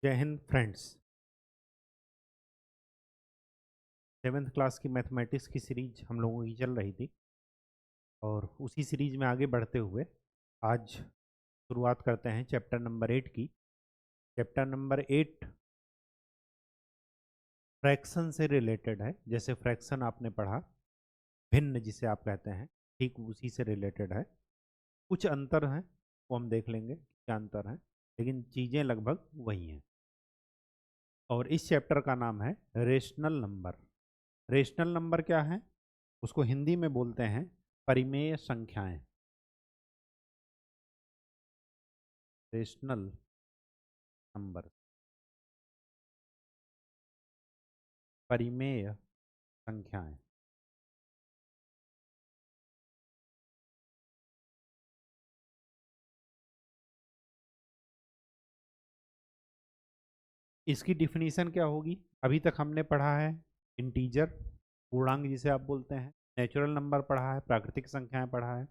जय Hind friends. 7th class की mathematics की सीरीज हम लोगों की चल रही थी और उसी सीरीज में आगे बढ़ते हुए आज शुरुआत करते हैं चैप्टर नंबर 8 की। चैप्टर नंबर 8 फ्रैक्शन से रिलेटेड है। जैसे फ्रैक्शन आपने पढ़ा, भिन्न जिसे आप कहते हैं, ठीक उसी से रिलेटेड है। कुछ अंतर हैं, वो हम देख लेंगे क्या अंतर है, लेकिन चीज़ें लगभग वही हैं। और इस चैप्टर का नाम है रेशनल नंबर। रेशनल नंबर क्या है? उसको हिंदी में बोलते हैं परिमेय संख्याएं। रेशनल नंबर, परिमेय संख्याएं। इसकी डिफिनीशन क्या होगी? अभी तक हमने पढ़ा है इंटीजर, पूर्णांक जिसे आप बोलते हैं, नेचुरल नंबर पढ़ा है, प्राकृतिक संख्याएं पढ़ा है।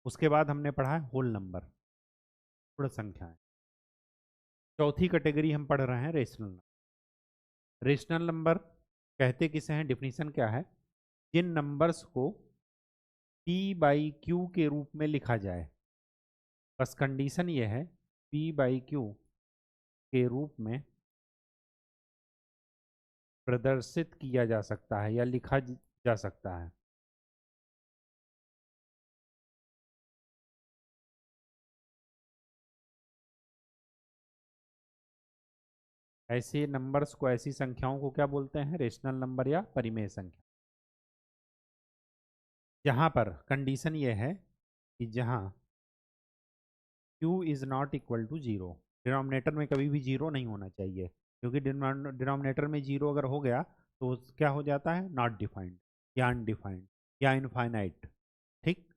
उसके बाद हमने पढ़ा है होल नंबर, पूर्ण संख्याएं। चौथी कैटेगरी हम पढ़ रहे हैं रेशनल नंबर। रेशनल नंबर कहते किसे हैं? डिफिनीशन क्या है? जिन नंबर्स को p/q के रूप में लिखा जाए, बस कंडीशन ये है p/q के रूप में प्रदर्शित किया जा सकता है या लिखा जा सकता है। ऐसे नंबर्स को, ऐसी संख्याओं को क्या बोलते हैं? रेशनल नंबर या परिमेय संख्या। जहां पर कंडीशन ये है कि जहां q is not equal to zero, denominator में कभी भी जीरो नहीं होना चाहिए, क्योंकि डिनोमिनेटर में जीरो अगर हो गया तो क्या हो जाता है? नॉट डिफाइंड या अनडिफाइंड या इनफाइनाइट। ठीक,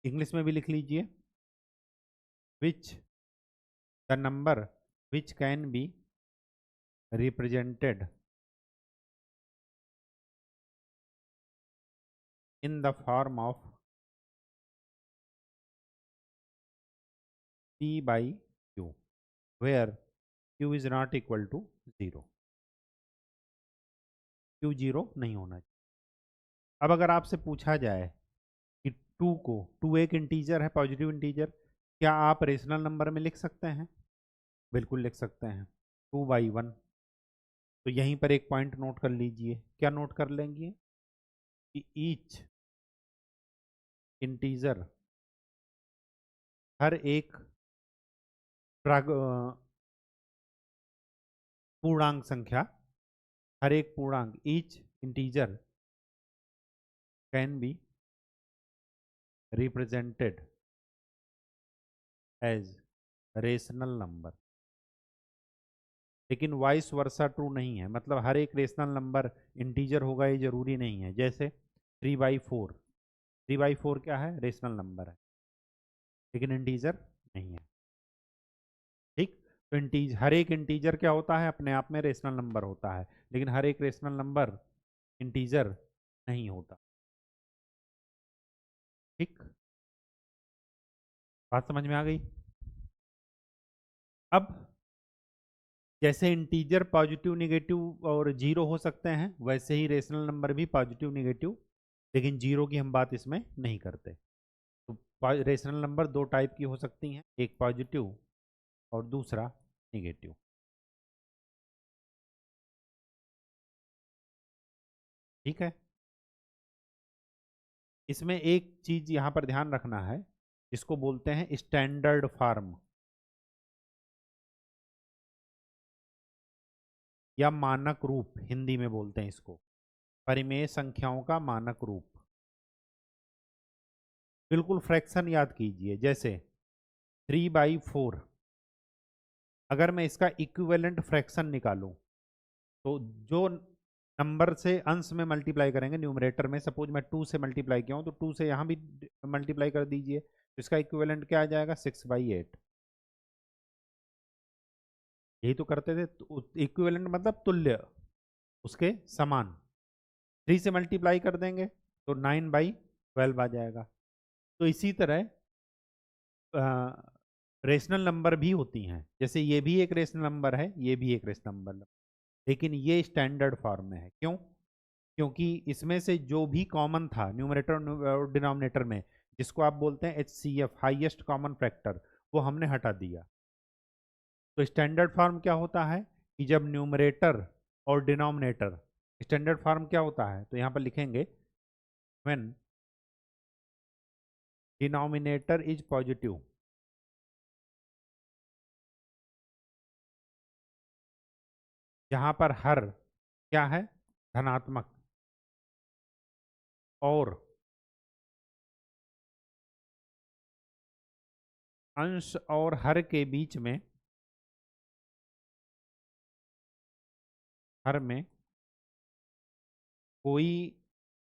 इंग्लिश में भी लिख लीजिए, which the number which can be represented in the form of p/q where q is not equal to 0। q 0 नहीं होना चाहिए। अब अगर आपसे पूछा जाए कि 2 एक इंटीजर है, पॉजिटिव इंटीजर, क्या आप रेशनल नंबर में लिख सकते हैं? बिल्कुल लिख सकते हैं, 2/1। तो यहीं पर एक पॉइंट नोट कर लीजिए। क्या नोट कर लेंगे? कि ईच इंटीजर, हर एक पूर्णांक संख्या, हर एक पूर्णांक, each integer can be represented as rational number. लेकिन वाइस वर्सा ट्रू नहीं है, मतलब हर एक रेशनल नंबर इंटीजर होगा ये जरूरी नहीं है। जैसे 3/4, 3/4 क्या है? रेशनल नंबर है, लेकिन इंटीजर नहीं है। ठीक, तो हर एक इंटीजर क्या होता है? अपने आप में रेशनल नंबर होता है, लेकिन हर एक रेशनल नंबर इंटीजर नहीं होता। ठीक, बात समझ में आ गई? अब जैसे इंटीजर पॉजिटिव, निगेटिव और जीरो हो सकते हैं, वैसे ही रेशनल नंबर भी पॉजिटिव, निगेटिव, लेकिन जीरो की हम बात इसमें नहीं करते। तो रेशनल नंबर दो टाइप की हो सकती हैं, एक पॉजिटिव और दूसरा निगेटिव। ठीक है, इसमें एक चीज यहां पर ध्यान रखना है, जिसको बोलते हैं स्टैंडर्ड फॉर्म या मानक रूप, हिंदी में बोलते हैं इसको, परिमेय संख्याओं का मानक रूप। बिल्कुल फ्रैक्शन याद कीजिए, जैसे 3/4, अगर मैं इसका इक्विवेलेंट फ्रैक्शन निकालूं तो जो नंबर से अंश में मल्टीप्लाई करेंगे, न्यूमरेटर में, सपोज मैं 2 से मल्टीप्लाई किया हूं तो 2 से यहां भी मल्टीप्लाई कर दीजिए, तो इसका इक्विवेलेंट क्या आ जाएगा? 6/8। यही तो करते थे, तो इक्विवेलेंट मतलब तुल्य, उसके समान। 3 से मल्टीप्लाई कर देंगे तो 9/12 आ जाएगा। तो इसी तरह रेशनल नंबर भी होती हैं, जैसे ये भी एक रेशनल नंबर है, ये भी एक रेशनल नंबर, लेकिन ये स्टैंडर्ड फॉर्म में है। क्यों? क्योंकि इसमें से जो भी कॉमन था न्यूमरेटर और डिनोमिनेटर में, जिसको आप बोलते हैं HCF हाईएस्ट कॉमन फैक्टर, वो हमने हटा दिया। तो स्टैंडर्ड फॉर्म क्या होता है कि जब न्यूमरेटर और डिनोमिनेटर, स्टैंडर्ड फॉर्म क्या होता है, तो यहाँ पर लिखेंगे व्हेन डिनोमिनेटर इज पॉजिटिव, जहां पर हर क्या है, धनात्मक, और अंश और हर के बीच में, हर में कोई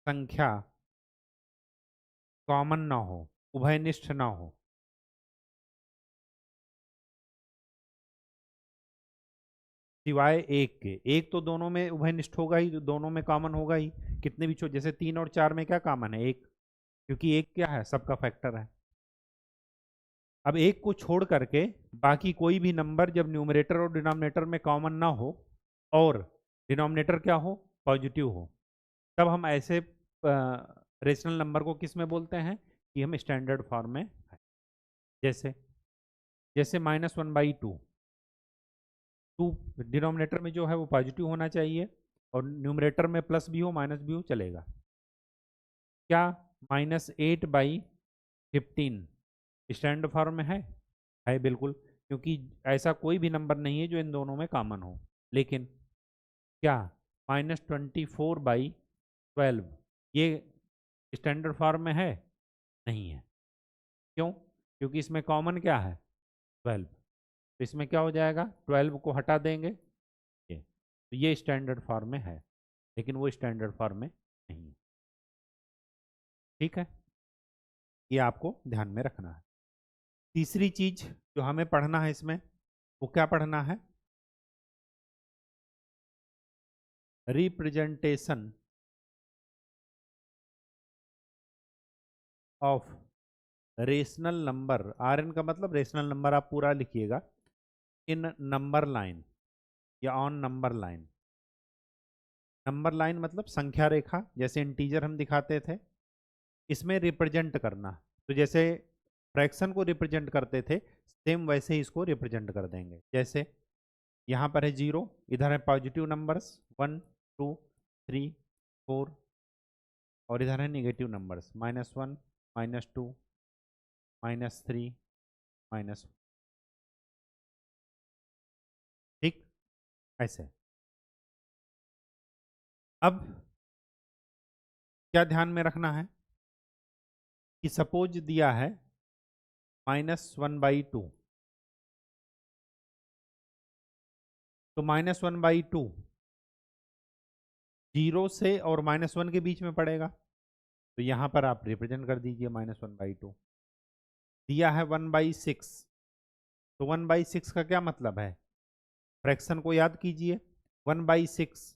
संख्या कॉमन ना हो, उभयनिष्ठ ना हो। सिवाय एक के, एक तो दोनों में उभयनिष्ठ होगा ही, दोनों में कॉमन होगा ही, कितने भी छोटे, जैसे 3 और 4 में क्या कॉमन है, एक, क्योंकि एक क्या है, सबका फैक्टर है। अब एक को छोड़ करके बाकी कोई भी नंबर जब न्यूमरेटर और डिनोमिनेटर में कॉमन ना हो और डिनोमिनेटर क्या हो, पॉजिटिव हो, तब हम ऐसे रेशनल नंबर को किस में बोलते हैं कि हम स्टैंडर्ड फॉर्म में है। जैसे जैसे -1/2, टू डिनोमिनेटर में जो है वो पॉजिटिव होना चाहिए और न्यूमरेटर में प्लस भी हो माइनस भी हो चलेगा। क्या -8/15 स्टैंडर्ड फॉर्म में है बिल्कुल, क्योंकि ऐसा कोई भी नंबर नहीं है जो इन दोनों में कॉमन हो। लेकिन क्या -24/12 ये स्टैंडर्ड फॉर्म में है? नहीं है। क्यों? क्योंकि इसमें कॉमन क्या है, 12, तो इसमें क्या हो जाएगा, 12 को हटा देंगे ये, तो ये स्टैंडर्ड फॉर्म में है, लेकिन वो स्टैंडर्ड फॉर्म में नहीं है। ठीक है, ये आपको ध्यान में रखना है। तीसरी चीज जो हमें पढ़ना है इसमें, वो क्या पढ़ना है, representation of rational number. RN का मतलब रेशनल नंबर, आप पूरा लिखिएगा, इन नंबर लाइन या on number line. Number line मतलब संख्या रेखा, जैसे इंटीजर हम दिखाते थे, इसमें रिप्रेजेंट करना। तो जैसे फ्रैक्शन को रिप्रेजेंट करते थे, सेम वैसे ही इसको रिप्रेजेंट कर देंगे। जैसे यहाँ पर है 0, इधर है पॉजिटिव नंबर्स 1 2 3 4, और इधर है नेगेटिव नंबर्स -1 -2 -3 -4। ठीक, ऐसे। अब क्या ध्यान में रखना है कि सपोज दिया है -1/2, तो -1/2 0 से और -1 के बीच में पड़ेगा, तो यहाँ पर आप रिप्रेजेंट कर दीजिए -1/2। दिया है 1/6, तो 1/6 का क्या मतलब है, फ्रैक्शन को याद कीजिए। 1/6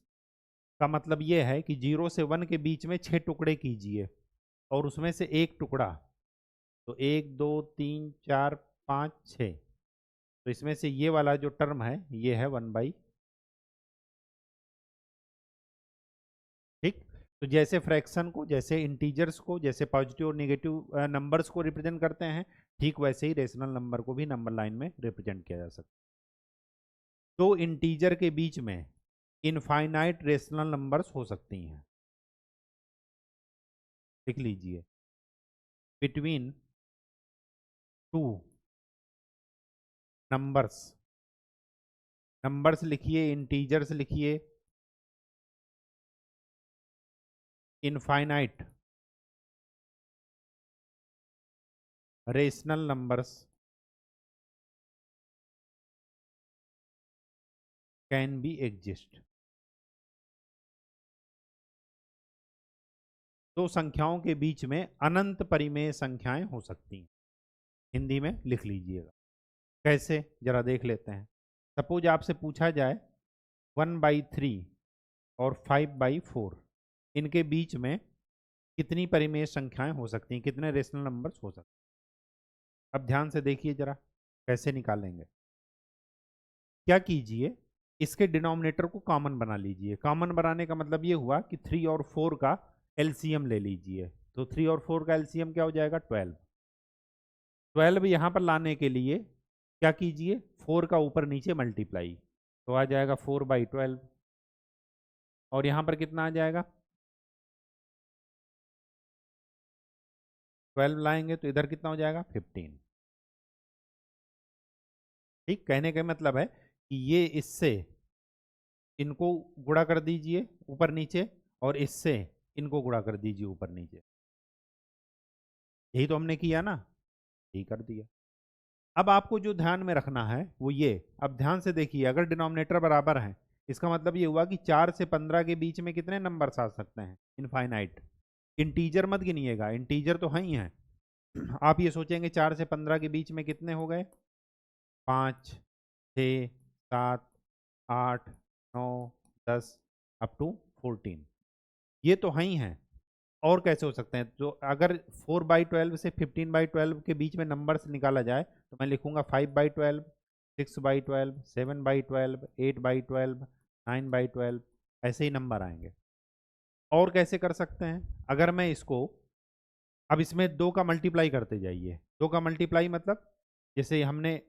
का मतलब ये है कि 0 से 1 के बीच में 6 टुकड़े कीजिए और उसमें से एक टुकड़ा, तो 1 2 3 4 5 6, तो इसमें से ये वाला जो टर्म है ये है 1/। ठीक, तो जैसे फ्रैक्शन को, जैसे इंटीजर्स को, जैसे पॉजिटिव और नेगेटिव नंबर्स को रिप्रेजेंट करते हैं, ठीक वैसे ही रेशनल नंबर को भी नंबर लाइन में रिप्रेजेंट किया जा सकता है। दो इंटीजर के बीच में इनफाइनाइट रेशनल नंबर्स हो सकती हैं, लिख लीजिए, बिटवीन टू नंबर्स, नंबर्स लिखिए, इंटीजर्स लिखिए, infinite rational numbers can be exist. दो संख्याओं के बीच में अनंत परिमेय संख्याएं हो सकती हैं, हिंदी में लिख लीजिएगा। कैसे, जरा देख लेते हैं। सपोज आपसे पूछा जाए 1/3 और 5/4, इनके बीच में कितनी परिमेय संख्याएं हो सकती हैं, कितने रेशनल नंबर्स हो सकते हैं। अब ध्यान से देखिए जरा, कैसे निकालेंगे? क्या कीजिए, इसके डिनोमिनेटर को कॉमन बना लीजिए। कॉमन बनाने का मतलब ये हुआ कि 3 और 4 का एलसीएम ले लीजिए। तो 3 और 4 का एलसीएम क्या हो जाएगा? 12। 12 यहाँ पर लाने के लिए क्या कीजिए, 4 का ऊपर नीचे मल्टीप्लाई, तो आ जाएगा 4/12। और यहाँ पर कितना आ जाएगा? 12 लाएंगे तो इधर कितना हो जाएगा? 15। ठीक, कहने का मतलब है कि ये इससे इनको गुणा कर दीजिए ऊपर नीचे, और इससे इनको गुणा कर दीजिए ऊपर नीचे। यही तो हमने किया ना, यही कर दिया। अब आपको जो ध्यान में रखना है वो ये, अब ध्यान से देखिए, अगर डिनोमिनेटर बराबर है, इसका मतलब ये हुआ कि 4 से 15 के बीच में कितने नंबर्स आ सकते हैं? इनफाइनाइट। इंटीजर मत गिनिएगा, इंटीजर तो है ही है। आप ये सोचेंगे 4 से 15 के बीच में कितने हो गए? 5, 6, 7, 8, 9, 10 अप टू 14, ये तो है ही है। और कैसे हो सकते हैं? तो अगर 4/12 से 15/12 के बीच में नंबर्स निकाला जाए तो मैं लिखूंगा 5/12, 6/12, 7/12, 8/12, 9/12, ऐसे ही नंबर आएंगे। और कैसे कर सकते हैं? अगर मैं इसको, अब इसमें 2 का मल्टीप्लाई करते जाइए। 2 का मल्टीप्लाई मतलब, जैसे हमने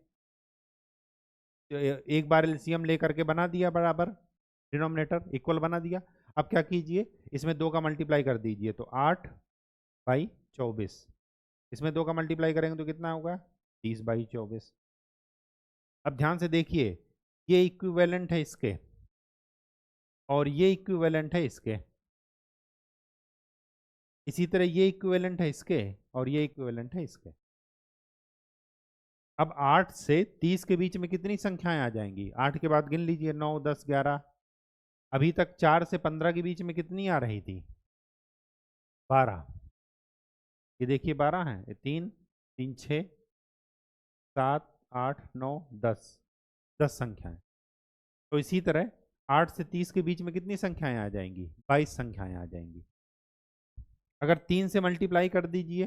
एक बार एलसीएम लेकर के बना दिया बराबर, डिनोमिनेटर इक्वल बना दिया। अब क्या कीजिए, इसमें 2 का मल्टीप्लाई कर दीजिए, तो 8/24। इसमें 2 का मल्टीप्लाई करेंगे तो कितना होगा? 30/24। अब ध्यान से देखिए, ये इक्विवेलेंट है इसके, और ये इक्विवेलेंट है इसके। इसी तरह ये इक्विवेलेंट है इसके, और ये इक्विवेलेंट है इसके। अब 8 से 30 के बीच में कितनी संख्याएं आ जाएंगी? 8 के बाद गिन लीजिए, 9, 10, 11। अभी तक 4 से 15 के बीच में कितनी आ रही थी? 12। ये देखिए 12 है, ये 3, 3, 6, 7, 8, 9, 10, 10 संख्याएं। तो इसी तरह 8 से 30 के बीच में कितनी संख्याएं आ जाएंगी? 22 संख्याएं आ जाएंगी। अगर 3 से मल्टीप्लाई कर दीजिए,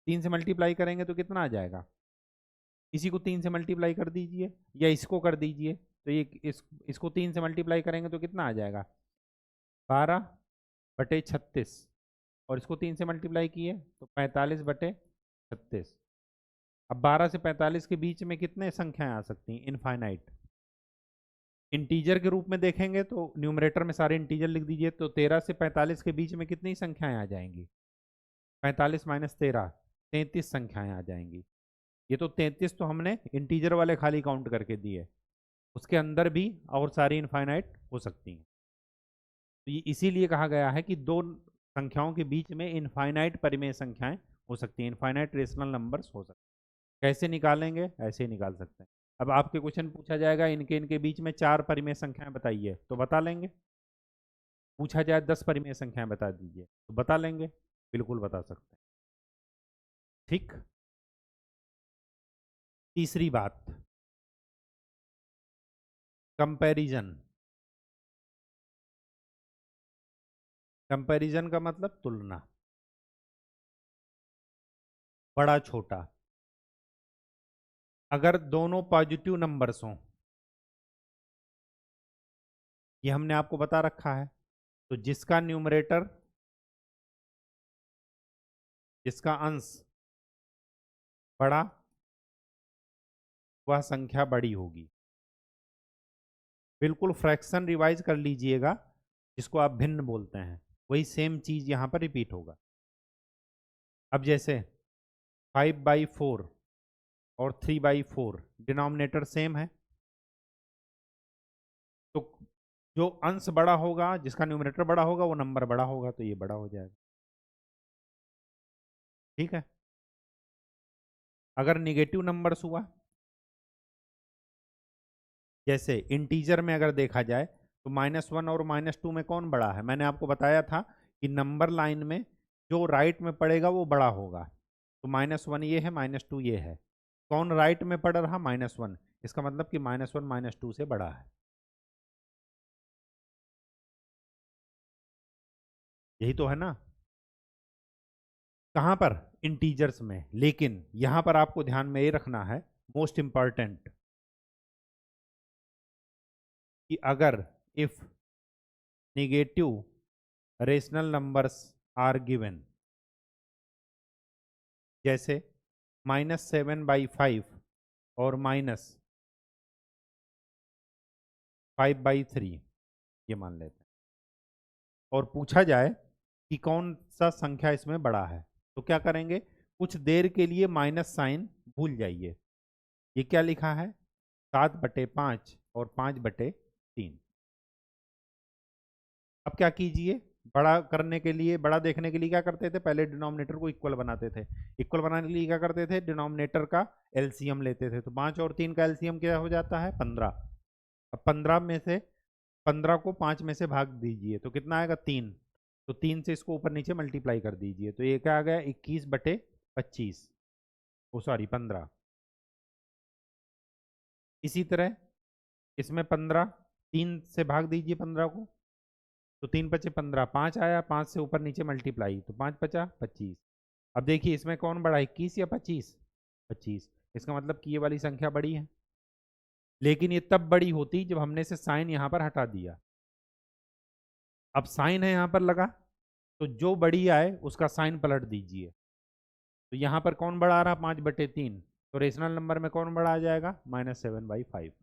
3 से मल्टीप्लाई करेंगे तो कितना आ जाएगा? इसी को 3 से मल्टीप्लाई कर दीजिए, या इसको कर दीजिए, तो ये इसको 3 से मल्टीप्लाई करेंगे तो कितना आ जाएगा? 12/36। और इसको 3 से मल्टीप्लाई किए तो 45/36। अब 12 से 45 के बीच में कितने संख्याएं आ सकती हैं? इनफाइनाइट। इंटीजर के रूप में देखेंगे तो न्यूमरेटर में सारे इंटीजर लिख दीजिए, तो 13 से 45 के बीच में कितनी संख्याएं आ जाएंगी? 45 - 13, 33 संख्याएं आ जाएंगी। ये तो 33 तो हमने इंटीजर वाले खाली काउंट करके दिए, उसके अंदर भी और सारी इनफाइनाइट हो सकती हैं। तो ये इसीलिए कहा गया है कि दो संख्याओं के बीच में इनफाइनाइट परिमेय संख्याएं हो सकती हैं, इनफाइनाइट रेशनल नंबर्स हो सकते हैं। कैसे निकालेंगे? ऐसे ही निकाल सकते हैं। अब आपके क्वेश्चन पूछा जाएगा इनके इनके बीच में 4 परिमेय संख्याएं बताइए, तो बता लेंगे। पूछा जाए 10 परिमेय संख्याएं बता दीजिए, तो बता लेंगे, बिल्कुल बता सकते हैं। ठीक। तीसरी बात, कंपैरिजन। कंपैरिजन का मतलब तुलना, बड़ा छोटा। अगर दोनों पॉजिटिव नंबर्स हों, ये हमने आपको बता रखा है, तो जिसका न्यूमरेटर, जिसका अंश बड़ा, वह संख्या बड़ी होगी। बिल्कुल फ्रैक्शन रिवाइज कर लीजिएगा, जिसको आप भिन्न बोलते हैं, वही सेम चीज यहां पर रिपीट होगा। अब जैसे 5/4 और 3/4 डिनोमिनेटर सेम है, तो जो अंश बड़ा होगा, जिसका न्यूमरेटर बड़ा होगा, वो नंबर बड़ा होगा, तो ये बड़ा हो जाएगा। ठीक है। अगर निगेटिव नंबर्स हुआ, जैसे इंटीजर में अगर देखा जाए तो -1 और -2 में कौन बड़ा है? मैंने आपको बताया था कि नंबर लाइन में जो राइट में पड़ेगा वो बड़ा होगा। तो -1 ये है, -2 ये है। कौन राइट में पड़ रहा? -1। इसका मतलब कि -1 -2 से बड़ा है। यही तो है ना। कहां पर? इंटीजर्स में। लेकिन यहां पर आपको ध्यान में ये रखना है मोस्ट इंपॉर्टेंट, कि अगर if negative rational numbers are given, जैसे -7/5 और -5/3, ये मान लेते हैं, और पूछा जाए कि कौन सा संख्या इसमें बड़ा है, तो क्या करेंगे, कुछ देर के लिए माइनस साइन भूल जाइए। ये क्या लिखा है, 7/5 और 5/3। अब क्या कीजिए, बड़ा करने के लिए, बड़ा देखने के लिए क्या करते थे, पहले डिनोमिनेटर को इक्वल बनाते थे। इक्वल बनाने के लिए क्या करते थे, डिनोमिनेटर का एलसीएम लेते थे। तो 5 और 3 का एलसीएम क्या हो जाता है, 15। अब 15 में से 15 को 5 में से भाग दीजिए तो कितना आएगा, 3। तो 3 से इसको ऊपर नीचे मल्टीप्लाई कर दीजिए, तो ये क्या आ गया, 21/25, ओ सॉरी 15। इसी तरह इसमें 15, 3 से भाग दीजिए 15 को, तो 3×5 = 15, 5 आया, 5 से ऊपर नीचे मल्टीप्लाई, तो 5×5 = 25। अब देखिए इसमें कौन बड़ा है, 21 या 25, 25। इसका मतलब कि ये वाली संख्या बड़ी है, लेकिन ये तब बड़ी होती जब हमने से साइन यहाँ पर हटा दिया। अब साइन है यहाँ पर लगा, तो जो बड़ी आए उसका साइन पलट दीजिए। तो यहाँ पर कौन बड़ा आ रहा, 5/3, तो रेशनल नंबर में कौन बड़ा आ जाएगा, -7/5।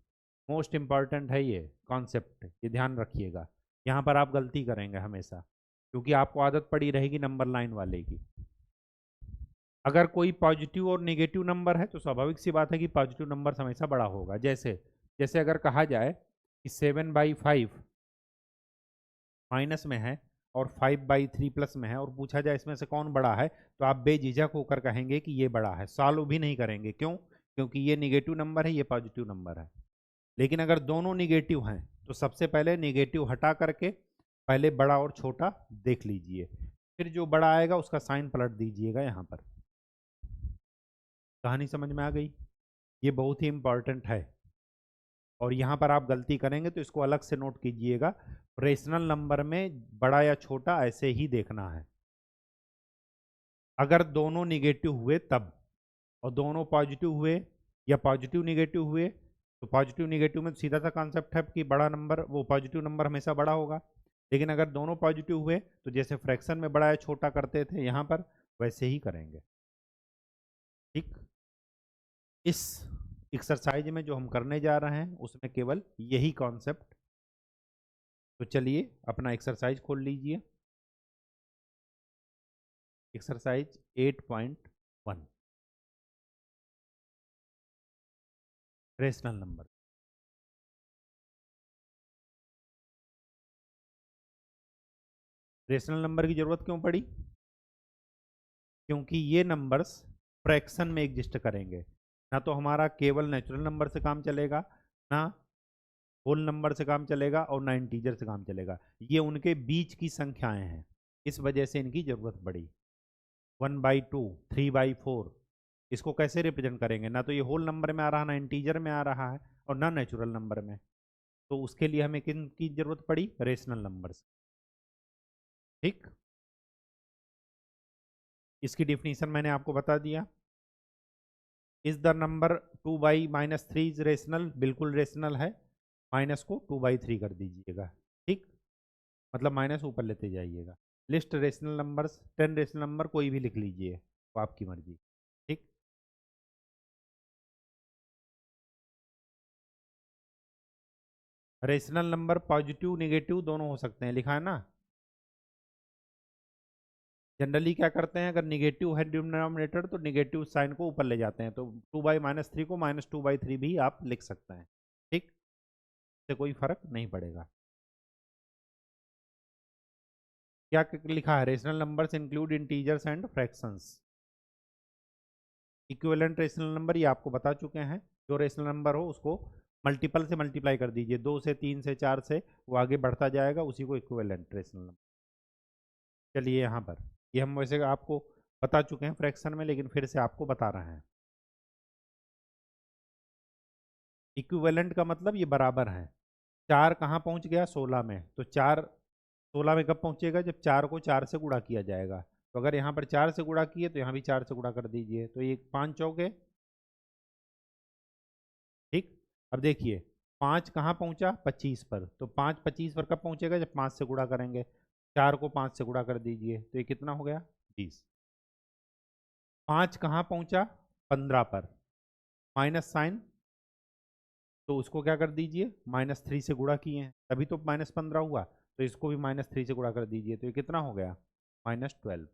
मोस्ट इंपॉर्टेंट है ये कॉन्सेप्ट, ये ध्यान रखिएगा। यहाँ पर आप गलती करेंगे हमेशा, क्योंकि आपको आदत पड़ी रहेगी नंबर लाइन वाले की। अगर कोई पॉजिटिव और नेगेटिव नंबर है तो स्वाभाविक सी बात है कि पॉजिटिव नंबर हमेशा बड़ा होगा। जैसे जैसे अगर कहा जाए कि 7/5 माइनस में है और 5/3 प्लस में है, और पूछा जाए इसमें से कौन बड़ा है, तो आप बेझिझक होकर कहेंगे कि ये बड़ा है, सॉल्व भी नहीं करेंगे। क्यों, क्योंकि ये निगेटिव नंबर है, ये पॉजिटिव नंबर है। लेकिन अगर दोनों निगेटिव हैं तो सबसे पहले निगेटिव हटा करके पहले बड़ा और छोटा देख लीजिए, फिर जो बड़ा आएगा उसका साइन पलट दीजिएगा। यहाँ पर कहानी समझ में आ गई, ये बहुत ही इंपॉर्टेंट है। और यहाँ पर आप गलती करेंगे तो इसको अलग से नोट कीजिएगा, रेशनल नंबर में बड़ा या छोटा ऐसे ही देखना है। अगर दोनों निगेटिव हुए तब, और दोनों पॉजिटिव हुए या पॉजिटिव निगेटिव हुए, तो पॉजिटिव निगेटिव में सीधा सा कॉन्सेप्ट है कि बड़ा नंबर, वो पॉजिटिव नंबर हमेशा बड़ा होगा। लेकिन अगर दोनों पॉजिटिव हुए तो जैसे फ्रैक्शन में बड़ा या छोटा करते थे यहाँ पर, वैसे ही करेंगे। ठीक, इस एक्सरसाइज में जो हम करने जा रहे हैं उसमें केवल यही कॉन्सेप्ट। तो चलिए अपना एक्सरसाइज खोल लीजिए, exercise 8.1, rational number. Rational number की जरूरत क्यों पड़ी, क्योंकि ये नंबर्स फ्रैक्शन में एग्जिस्ट करेंगे। ना तो हमारा केवल नेचुरल नंबर से काम चलेगा, ना होल नंबर से काम चलेगा, और ना इंटीजर से काम चलेगा। ये उनके बीच की संख्याएं हैं, इस वजह से इनकी जरूरत पड़ी। 1/2, 3/4, इसको कैसे रिप्रेजेंट करेंगे, ना तो ये होल नंबर में आ रहा, ना इंटीजर में आ रहा है, और ना नेचुरल नंबर में। तो उसके लिए हमें किन की जरूरत पड़ी, रेशनल नंबर्स। ठीक, इसकी डिफिनीशन मैंने आपको बता दिया। Is the number 2/-3 is rational, बिल्कुल रेशनल है। माइनस को 2/3 कर दीजिएगा। ठीक, मतलब माइनस ऊपर लेते जाइएगा। List rational numbers, 10 rational number कोई भी लिख लीजिए, वो आपकी मर्जी। ठीक, रेशनल नंबर पॉजिटिव निगेटिव दोनों हो सकते हैं, लिखा है ना। जनरली क्या करते हैं, अगर निगेटिव है डिनोमिनेटर तो निगेटिव साइन को ऊपर ले जाते हैं, तो 2/-3 को -2/3 भी आप लिख सकते हैं। ठीक, इससे कोई फर्क नहीं पड़ेगा। क्या लिखा है, rational numbers include integers and fractions. Equivalent rational number ये आपको बता चुके हैं, जो रेशनल नंबर हो उसको मल्टीपल से मल्टीप्लाई कर दीजिए, 2 से 3 से 4 से, वो आगे बढ़ता जाएगा, उसी को इक्विवेलेंट रेशनल नंबर। चलिए यहाँ पर, ये हम वैसे आपको बता चुके हैं फ्रैक्शन में, लेकिन फिर से आपको बता रहे हैं। इक्विवेलेंट का मतलब ये बराबर है। 4 कहाँ पहुँच गया, 16 में, तो 4 16 में कब पहुँचेगा, जब 4 को 4 से गुणा किया जाएगा। तो अगर यहाँ पर 4 से गुणा किए तो यहाँ भी 4 से गुणा कर दीजिए, तो ये 5 चौके अब देखिए 5 कहाँ पहुंचा, 25 पर, तो 5 25 पर कब पहुंचेगा, जब 5 से गुणा करेंगे। 4 को 5 से गुणा कर दीजिए तो ये कितना हो गया, 20। 5 कहाँ पहुंचा, 15 पर, माइनस साइन, तो उसको क्या कर दीजिए, -3 से गुणा किए हैं तभी तो -15 हुआ, तो इसको भी -3 से गुणा कर दीजिए तो ये कितना हो गया, -12।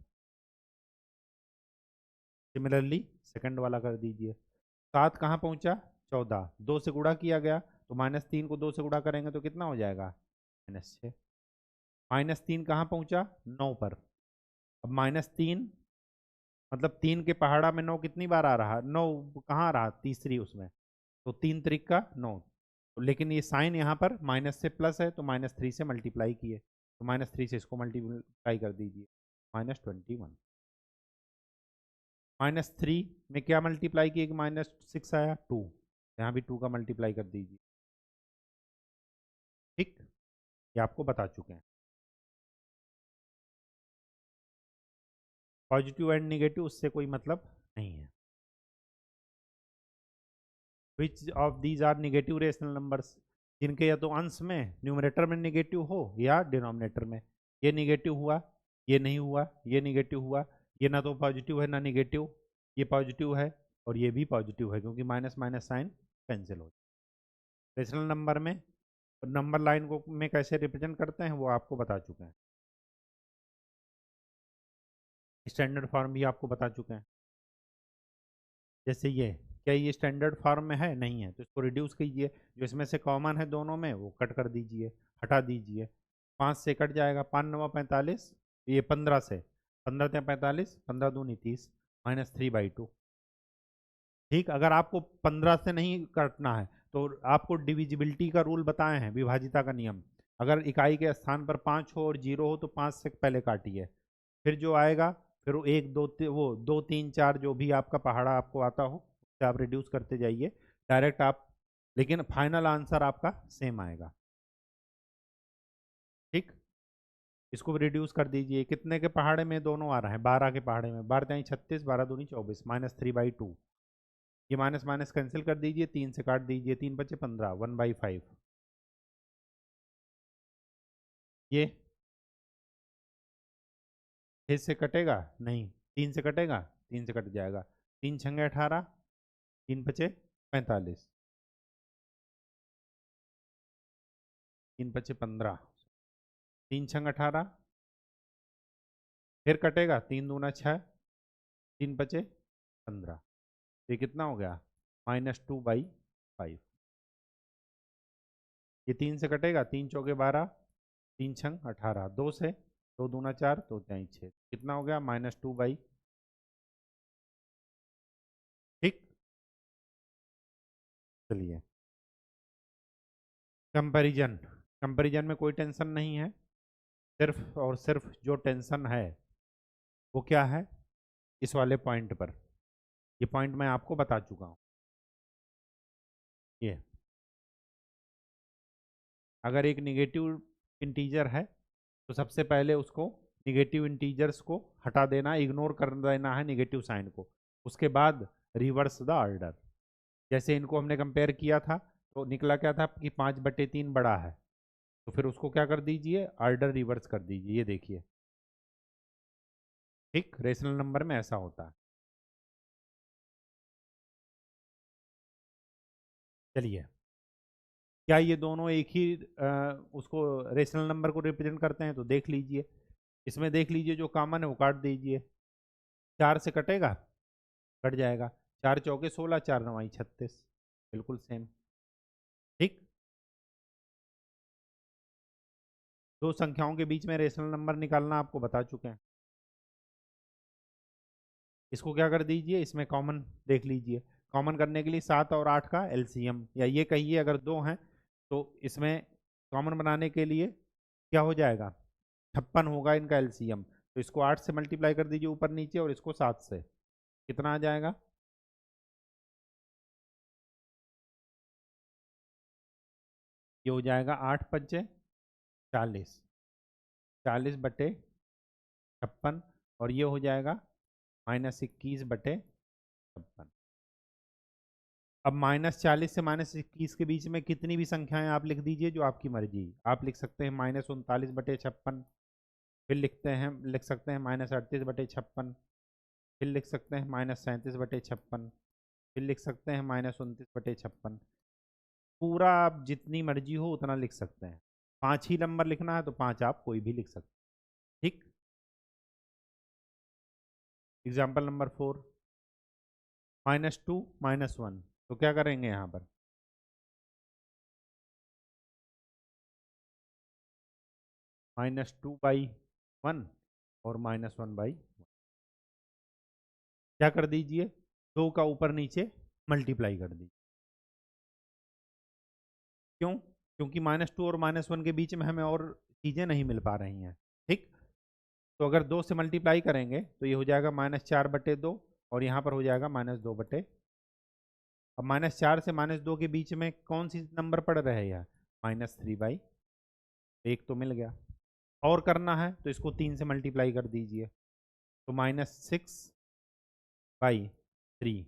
सिमिलरली सेकंड वाला कर दीजिए। 7 कहाँ पहुंचा, 14, 2 से गुणा किया गया, तो -3 को 2 से गुणा करेंगे तो कितना हो जाएगा, -6। -3 कहाँ पहुंचा, 9 पर, अब -3 मतलब 3 के पहाड़ा में 9 कितनी बार आ रहा, 9 कहाँ आ रहा, तीसरी उसमें, तो 3 त्रिक का 9, लेकिन ये साइन यहाँ पर माइनस से प्लस है तो -3 से मल्टीप्लाई किए, तो -3 से इसको मल्टीप्लाई कर दीजिए, -21। -3 में क्या मल्टीप्लाई किए कि -6 आया, 2, यहाँ भी 2 का मल्टीप्लाई कर दीजिए। ठीक, ये आपको बता चुके हैं। पॉजिटिव एंड निगेटिव उससे कोई मतलब नहीं है। Which of these are negative rational numbers, जिनके या तो अंश में न्यूमरेटर में निगेटिव हो या डिनोमिनेटर में। ये निगेटिव हुआ, ये नहीं हुआ, ये निगेटिव हुआ, ये ना तो पॉजिटिव है ना निगेटिव, ये पॉजिटिव है और ये भी पॉजिटिव है क्योंकि माइनस माइनस साइन कैंसिल हो जाए। रेशनल नंबर में नंबर लाइन को में कैसे रिप्रेजेंट करते हैं वो आपको बता चुके हैं, स्टैंडर्ड फॉर्म भी आपको बता चुके हैं। जैसे ये, क्या ये स्टैंडर्ड फॉर्म में है, नहीं है, तो इसको रिड्यूस कीजिए, जो इसमें से कॉमन है दोनों में वो कट कर दीजिए, हटा दीजिए। 5 से कट जाएगा, 5 9 45, ये 15 से, 15 से 45, 15 दूनी 30, -3/2। ठीक, अगर आपको 15 से नहीं काटना है तो आपको डिविजिबिलिटी का रूल बताए हैं, विभाजिता का नियम। अगर इकाई के स्थान पर 5 हो और 0 हो तो 5 से पहले काटिए, फिर जो आएगा, फिर वो 1 2 वो 2 3 4 जो भी आपका पहाड़ा आपको आता हो उससे आप रिड्यूस करते जाइए डायरेक्ट आप, लेकिन फाइनल आंसर आपका सेम आएगा। ठीक, इसको रिड्यूस कर दीजिए, कितने के पहाड़े में दोनों आ रहे हैं, 12 के पहाड़े में, 12 36, 12 दूनी 24, -3/2। ये माइनस माइनस कैंसिल कर दीजिए, 3 से काट दीजिए, 3 बचे 15, 1/5। ये 6 से कटेगा नहीं, 3 से कटेगा, 3 से कट जाएगा, 3 छंगे 18, 3 बचे 45, 3 बचे 15, 3 छंग 18, फिर कटेगा, 3 दूना 6, 3 बचे 15, ये कितना हो गया, -2/5। ये 3 से कटेगा, 3 चौके 12, 3 छंग 18, 2 से, 2 दूना 4, तो 6, कितना हो गया, -2/। ठीक, चलिए कंपैरिजन, कंपैरिजन में कोई टेंशन नहीं है, सिर्फ और सिर्फ जो टेंशन है वो क्या है, इस वाले पॉइंट पर, ये पॉइंट मैं आपको बता चुका हूँ। ये अगर एक निगेटिव इंटीजर है तो सबसे पहले उसको निगेटिव इंटीजर्स को हटा देना, इग्नोर कर देना है निगेटिव साइन को, उसके बाद रिवर्स द ऑर्डर। जैसे इनको हमने कंपेयर किया था तो निकला क्या था कि 5/3 बड़ा है, तो फिर उसको क्या कर दीजिए, ऑर्डर रिवर्स कर दीजिए, ये देखिए। ठीक, रेशनल नंबर में ऐसा होता है। चलिए, क्या ये दोनों एक ही उसको रेशनल नंबर को रिप्रेजेंट करते हैं, तो देख लीजिए, इसमें देख लीजिए जो कॉमन है वो काट दीजिए, 4 से कटेगा, कट जाएगा, 4 चौके 16, 4 9 36, बिल्कुल सेम। ठीक, दो संख्याओं के बीच में रेशनल नंबर निकालना आपको बता चुके हैं। इसको क्या कर दीजिए, इसमें कॉमन देख लीजिए, कॉमन करने के लिए 7 और 8 का एलसीएम, या ये कहिए अगर 2 हैं तो इसमें कॉमन बनाने के लिए क्या हो जाएगा, 56 होगा इनका एलसीएम, तो इसको 8 से मल्टीप्लाई कर दीजिए ऊपर नीचे और इसको 7 से, कितना आ जाएगा, ये हो जाएगा 8 पंचे 40, 40/56, और ये हो जाएगा -21/56। अब -40 से -21 के बीच में कितनी भी संख्याएं आप लिख दीजिए जो आपकी मर्जी। आप लिख सकते हैं -39/56, फिर लिख सकते हैं -38/56, फिर लिख सकते हैं -37/56, फिर लिख सकते हैं -29/56। पूरा आप जितनी मर्जी हो उतना लिख सकते हैं। 5 ही नंबर लिखना है तो 5 आप कोई भी लिख सकते हैं। ठीक। एग्जाम्पल नंबर 4, -2 -1, तो क्या करेंगे यहाँ पर? -2/1 और -1/1, क्या कर दीजिए, 2 का ऊपर नीचे मल्टीप्लाई कर दीजिए। क्यों? क्योंकि -2 और -1 के बीच में हमें और चीज़ें नहीं मिल पा रही हैं। ठीक। तो अगर 2 से मल्टीप्लाई करेंगे तो ये हो जाएगा -4/2 और यहाँ पर हो जाएगा -2/। अब -4 से -2 के बीच में कौन सी नंबर पड़ रहे हैं? -3/, एक तो मिल गया। और करना है तो इसको 3 से मल्टीप्लाई कर दीजिए, तो -6/3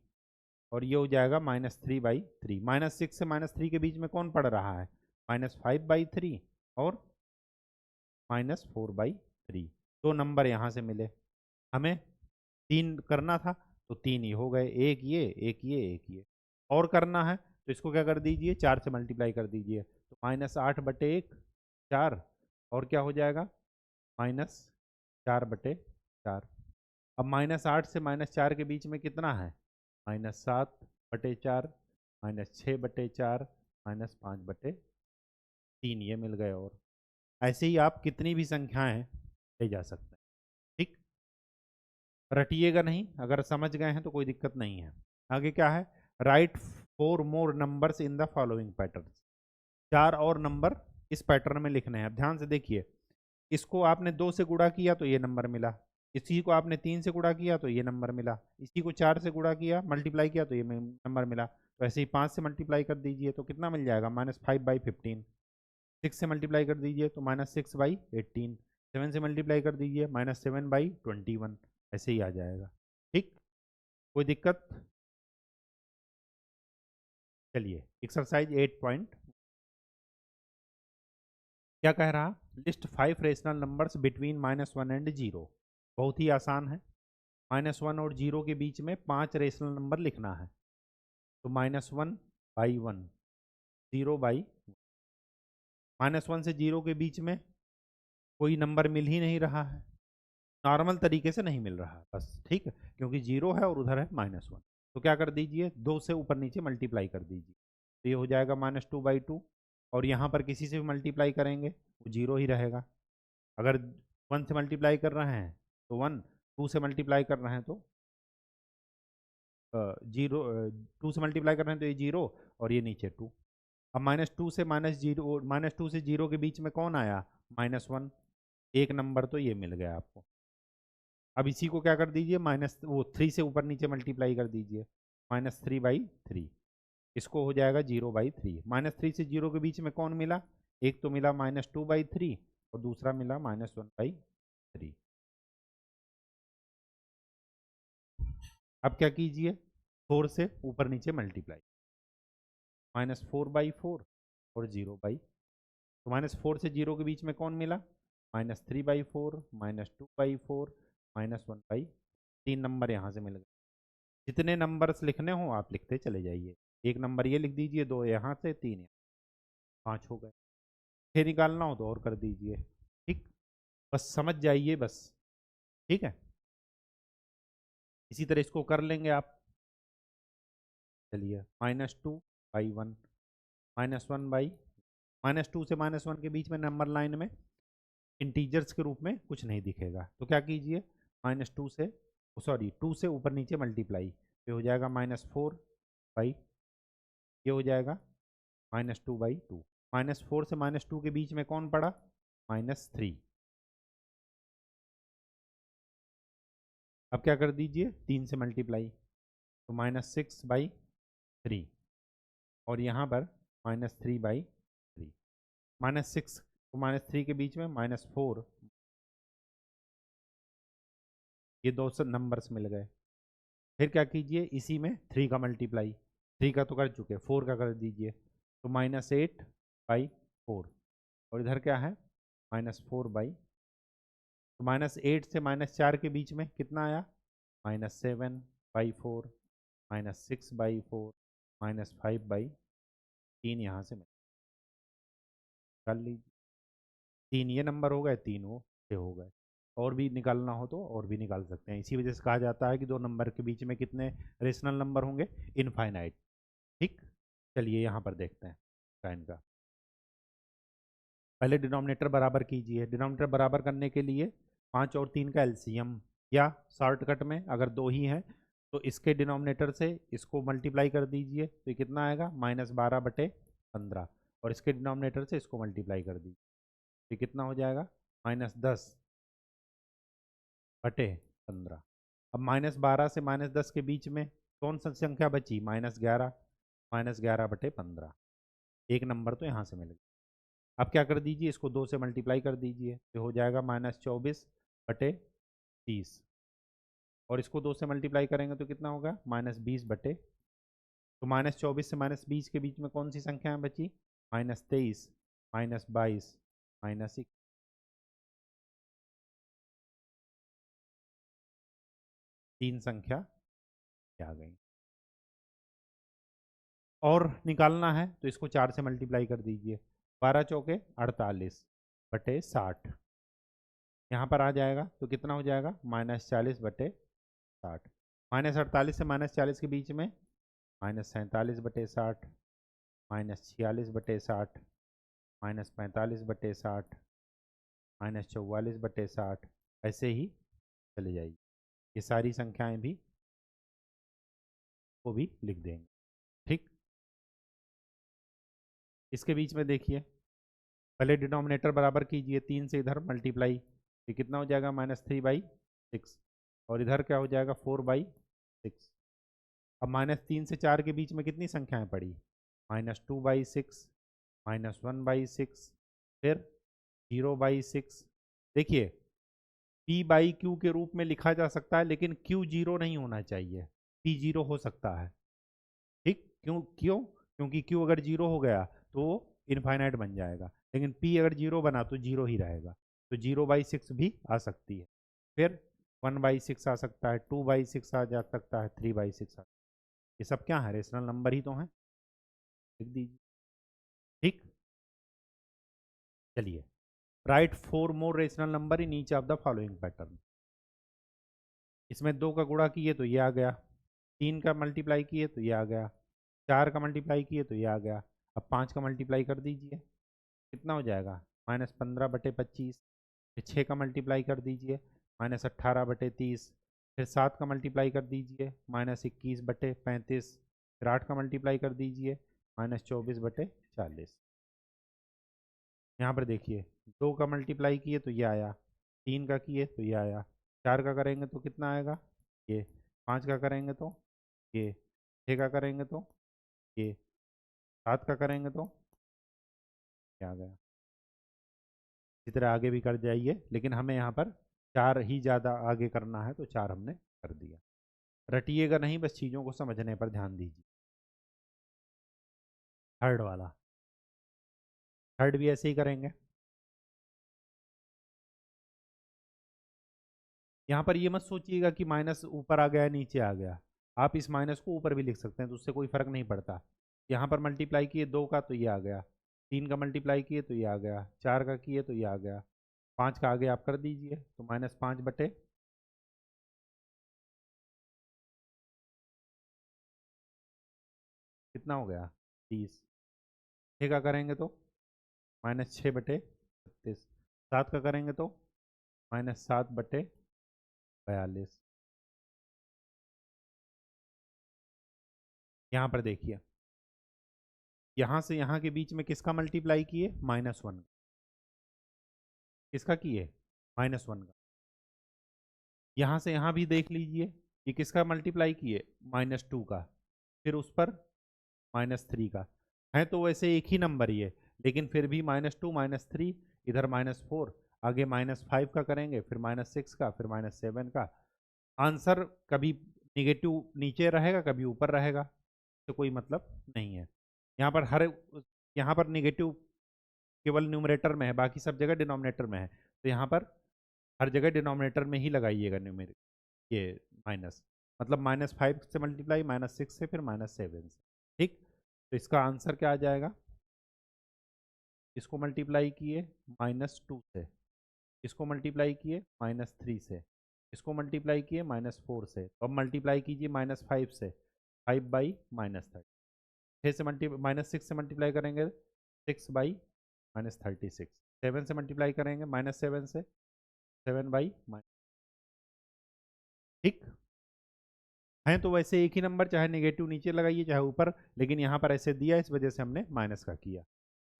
और ये हो जाएगा -3/3। -6 से -3 के बीच में कौन पड़ रहा है? -5/3 और -4/3। दो नंबर यहाँ से मिले। हमें 3 करना था तो 3 ही हो गए, एक ये एक ये एक ये। और करना है तो इसको क्या कर दीजिए, 4 से मल्टीप्लाई कर दीजिए, तो -8/1 4, और क्या हो जाएगा, -4/4। अब -8 से -4 के बीच में कितना है? -7/4, -6/4, -5/3, ये मिल गए। और ऐसे ही आप कितनी भी संख्याएं ले जा सकते हैं। ठीक। रटिएगा नहीं, अगर समझ गए हैं तो कोई दिक्कत नहीं है। आगे क्या है? Right 4 more numbers in the following pattern. 4 और नंबर इस पैटर्न में लिखने हैं। अब ध्यान से देखिए, इसको आपने 2 से गुणा किया तो ये नंबर मिला, इसी को आपने 3 से गुणा किया तो ये नंबर मिला, इसी को 4 से गुणा किया मल्टीप्लाई किया तो ये नंबर मिला। तो ऐसे ही 5 से मल्टीप्लाई कर दीजिए तो कितना मिल जाएगा, -5/15। 6 से मल्टीप्लाई कर दीजिए तो -6/18। 7 से मल्टीप्लाई कर दीजिए -7/21। ऐसे ही आ जाएगा। ठीक। कोई दिक्कत? चलिए एक्सरसाइज 8 पॉइंट क्या कह रहा, list 5 rational numbers between -1 and 0। बहुत ही आसान है। -1 और 0 के बीच में 5 रेशनल नंबर लिखना है। तो -1/1, 0/1। -1 से 0 के बीच में कोई नंबर मिल ही नहीं रहा है, नॉर्मल तरीके से नहीं मिल रहा है बस। ठीक है, क्योंकि 0 है और उधर है -1। तो क्या कर दीजिए, 2 से ऊपर नीचे मल्टीप्लाई कर दीजिए, तो ये हो जाएगा -2/2। और यहाँ पर किसी से भी मल्टीप्लाई करेंगे वो 0 ही रहेगा। अगर 1 से मल्टीप्लाई कर रहे हैं तो 1, 2 से मल्टीप्लाई कर रहे हैं तो 0, 2 से मल्टीप्लाई कर रहे हैं तो ये 0 और ये नीचे 2। अब -2 से -0, -2 से 0 के बीच में कौन आया, -1। एक नंबर तो ये मिल गया आपको। अब इसी को क्या कर दीजिए, -3 से ऊपर नीचे मल्टीप्लाई कर दीजिए, -3/3। इसको हो जाएगा 0/3। -3 से 0 के बीच में कौन मिला, एक तो मिला -2/3 और दूसरा मिला -1/3। अब क्या कीजिए, 4 से ऊपर नीचे मल्टीप्लाई, -4/4 और 0/, तो -4 से 0 के बीच में कौन मिला, -3/4, -2/4, -1/, 3 नंबर यहाँ से मिल गए। जितने नंबर्स लिखने हो आप लिखते चले जाइए। एक नंबर ये लिख दीजिए, 2 यहाँ से, 3 यहाँ, 5 हो गए। फिर निकालना हो तो और कर दीजिए। ठीक। बस समझ जाइए बस। ठीक है, इसी तरह इसको कर लेंगे आप। चलिए, -2/1, -1/, -2 से -1 के बीच में नंबर लाइन में इंटीजर्स के रूप में कुछ नहीं दिखेगा, तो क्या कीजिए, -2 से, सॉरी 2 से ऊपर नीचे मल्टीप्लाई, ये हो जाएगा -4/, ये हो जाएगा -2/2। -4 से -2 के बीच में कौन पड़ा, -3। अब क्या कर दीजिए, 3 से मल्टीप्लाई, तो -6/3 और यहाँ पर -3/3। -6 को -3 के बीच में -4, ये दो नंबर्स मिल गए। फिर क्या कीजिए, इसी में 3 का मल्टीप्लाई, 3 का तो कर चुके, 4 का कर दीजिए, तो -8/4, और इधर क्या है -4/, तो -8 से -4 के बीच में कितना आया, -7/4, -6/4, -5/3, यहाँ से निकाल लीजिए। 3 ये नंबर हो गए, 3 वो ये हो गए। और भी निकालना हो तो और भी निकाल सकते हैं। इसी वजह से कहा जाता है कि दो नंबर के बीच में कितने रेशनल नंबर होंगे, इनफाइनाइट। ठीक, चलिए यहाँ पर देखते हैं साइन का। पहले डिनोमिनेटर बराबर कीजिए। डिनोमिनेटर बराबर करने के लिए 5 और 3 का एलसीएम, या शॉर्टकट में अगर 2 ही है तो इसके डिनोमिनेटर से इसको मल्टीप्लाई कर दीजिए, तो ये कितना आएगा -12/15, और इसके डिनोमिनेटर से इसको मल्टीप्लाई कर दीजिए, तो कितना हो जाएगा -10/15। अब -12 से -10 के बीच में कौन सा संख्या बची, -11, -11/15, एक नंबर तो यहाँ से मिल गया। अब क्या कर दीजिए, इसको 2 से मल्टीप्लाई कर दीजिए, तो हो जाएगा -24/30, और इसको 2 से मल्टीप्लाई करेंगे तो कितना होगा -20/, तो -24 से -20 के बीच में कौन सी संख्या बची, -23, -22, -1, 3 संख्या आ गई। और निकालना है तो इसको 4 से मल्टीप्लाई कर दीजिए, 12 चौके 48/60, यहाँ पर आ जाएगा तो कितना हो जाएगा -40/60, -48 से -40 के बीच में -47/60, -46/60, -45/60, -44/60, ऐसे ही चले जाइए। ये सारी संख्याएं भी वो भी लिख देंगे। ठीक, इसके बीच में देखिए, पहले डिनोमिनेटर बराबर कीजिए, 3 से इधर मल्टीप्लाई, ये कितना हो जाएगा -3/6, और इधर क्या हो जाएगा 4/6। अब -3 से 4 के बीच में कितनी संख्याएं पड़ी, -2/6, -1/6, फिर 0/6। देखिए P/Q के रूप में लिखा जा सकता है, लेकिन Q 0 नहीं होना चाहिए, P 0 हो सकता है। ठीक, क्यों क्यों, क्योंकि Q अगर 0 हो गया तो इनफाइनाइट बन जाएगा, लेकिन P अगर 0 बना तो 0 ही रहेगा, तो 0/6 भी आ सकती है, फिर 1/6 आ सकता है, 2/6 आ जा सकता है, 3/6 आ, ये सब क्या है, रेशनल नंबर ही तो हैं, लिख दीजिए। ठीक, चलिए, right 4 more rational number in each of the following pattern. इसमें 2 का गुणा किए तो ये आ गया, 3 का मल्टीप्लाई किए तो ये आ गया, 4 का मल्टीप्लाई किए तो ये आ गया। अब 5 का मल्टीप्लाई कर दीजिए, कितना हो जाएगा -15/25, फिर 6 का मल्टीप्लाई कर दीजिए -18/30, फिर 7 का मल्टीप्लाई कर दीजिए -21/35, फिर 8 का मल्टीप्लाई कर दीजिए -24/40। यहाँ पर देखिए, 2 का मल्टीप्लाई किए तो ये आया, 3 का किए तो ये आया, 4 का करेंगे तो कितना आएगा ये, 5 का करेंगे तो ये, 6 का करेंगे तो ये, 7 का करेंगे तो क्या आ गया। इसी तरह आगे भी कर जाइए, लेकिन हमें यहाँ पर 4 ही ज़्यादा आगे करना है, तो 4 हमने कर दिया। रटिएगा नहीं, बस चीज़ों को समझने पर ध्यान दीजिए। थर्ड वाला, थर्ड भी ऐसे ही करेंगे। यहाँ पर ये मत सोचिएगा कि माइनस ऊपर आ गया नीचे आ गया, आप इस माइनस को ऊपर भी लिख सकते हैं, तो उससे कोई फर्क नहीं पड़ता। यहाँ पर मल्टीप्लाई किए 2 का तो ये आ गया, 3 का मल्टीप्लाई किए तो ये आ गया, 4 का किए तो ये आ गया, 5 का आगे आप कर दीजिए, तो -5/, कितना हो गया 30, 6 का करेंगे तो -6/36, 7 का करेंगे तो -7/42। यहाँ पर देखिए, यहाँ से यहाँ के बीच में किसका मल्टीप्लाई किए, -1, किसका किए, -1 का। यहाँ से यहाँ भी देख लीजिए, ये किसका मल्टीप्लाई किए, -2 का, फिर उस पर -3 का, है तो वैसे एक ही नंबर ही है, लेकिन फिर भी -2, -3, इधर -4, आगे -5 का करेंगे, फिर -6 का, फिर -7 का। आंसर कभी निगेटिव नीचे रहेगा, कभी ऊपर रहेगा, तो कोई मतलब नहीं है। यहाँ पर नेगेटिव केवल न्यूमरेटर में है, बाकी सब जगह डिनोमिनेटर में है, तो यहाँ पर हर जगह डिनोमिनेटर में ही लगाइएगा न्यूमेरिक ये माइनस, मतलब -5 से मल्टीप्लाई, -6 से, फिर -7 से। ठीक, तो इसका आंसर क्या आ जाएगा? इसको मल्टीप्लाई किए -2 से, इसको मल्टीप्लाई किए -3 से, इसको मल्टीप्लाई किए -4 से, तो अब मल्टीप्लाई कीजिए -5 से, 5/-30, 6 से -6 से मल्टीप्लाई करेंगे 6/-36, 7 से मल्टीप्लाई करेंगे -7 से 7/। ठीक है, तो वैसे एक ही नंबर, चाहे नेगेटिव नीचे लगाइए चाहे ऊपर, लेकिन यहाँ पर ऐसे दिया, इस वजह से हमने माइनस का किया।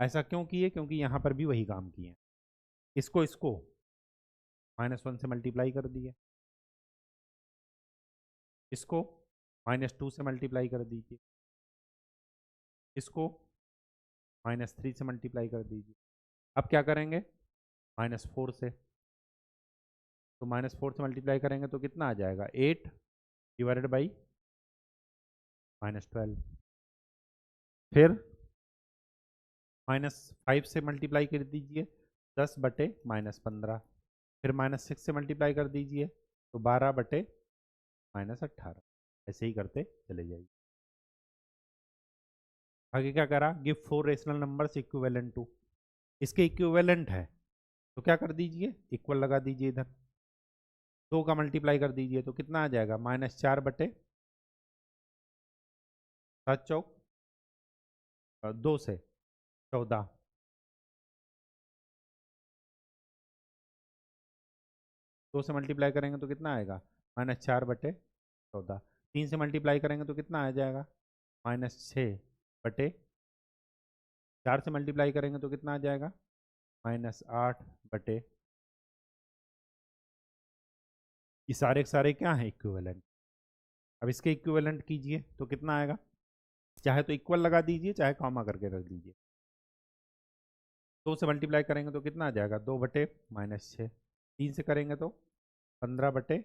ऐसा क्यों किए? क्योंकि यहाँ पर भी वही काम किए, इसको -1 से मल्टीप्लाई कर दिए, इसको -2 से मल्टीप्लाई कर दीजिए, इसको -3 से मल्टीप्लाई कर दीजिए। अब क्या करेंगे? -4 से, तो -4 से मल्टीप्लाई करेंगे तो कितना आ जाएगा? 8 डिवाइडेड बाई -12, फिर -5 से मल्टीप्लाई कर दीजिए, 10/-15, फिर -6 से मल्टीप्लाई कर दीजिए तो 12/-18, ऐसे ही करते चले जाइए। आगे क्या करा? Give 4 rational numbers equivalent to, इसके इक्विवेलेंट है तो क्या कर दीजिए? इक्वल लगा दीजिए, इधर 2 का मल्टीप्लाई कर दीजिए तो कितना आ जाएगा? -4/7 चौक 2 से 14, 2 से मल्टीप्लाई करेंगे तो कितना आएगा? -4/14, 3 से मल्टीप्लाई करेंगे तो कितना आ जाएगा? -6/4 से मल्टीप्लाई करेंगे तो कितना आ जाएगा? -8/। ये सारे के सारे क्या हैं? इक्विवेलेंट। अब इसके इक्विवेलेंट कीजिए तो कितना आएगा? चाहे तो इक्वल लगा दीजिए, चाहे कॉमा करके रख दीजिए। 2 से मल्टीप्लाई करेंगे तो कितना आ जाएगा? 2/-6, 3 से करेंगे तो 15/,